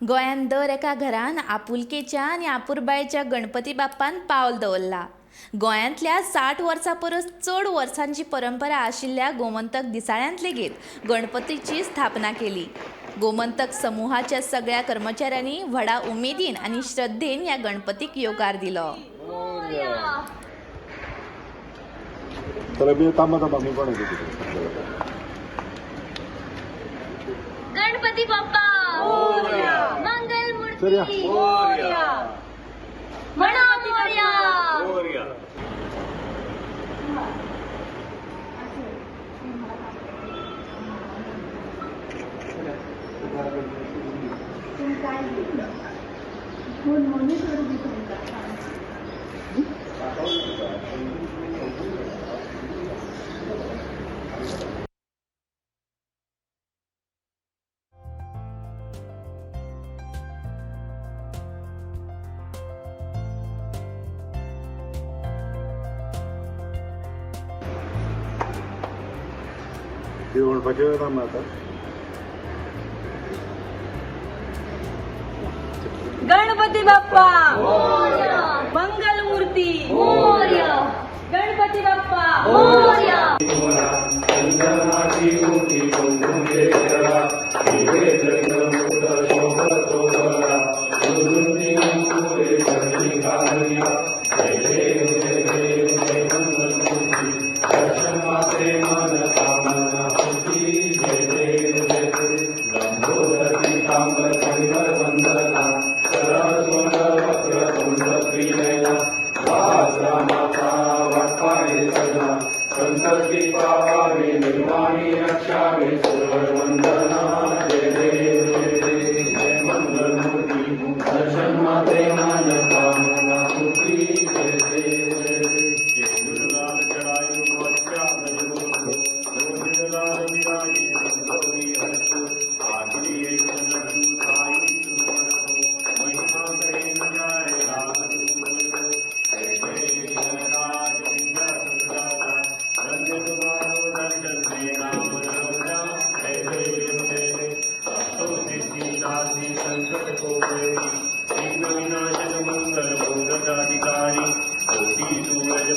गोंयांत दर एका घरान आपुलकेच्या आनी आपुरबायेच्या गणपती बाप्पान पावल दवरला. गोंयांतल्या 60 वर्सां परस चड वर्सांची परंपरा आशिल्ल्या गोमंतक दिसाळ्यांत लेगीत गणपतीची स्थापना केली. गोमंतक समूहाच्या सगळ्या कर्मचाऱ्यांनी व्हडा उमेदीन आनी श्रद्धेन ह्या गणपतीक येवकार दिलो. गणपती बाप्पा मंगल मूर्ती म्हणा मोरया. गणपती बाप्पा मंगल मूर्ती गणपती बाप्पा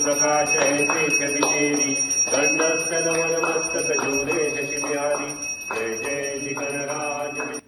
प्रकाश ऐसे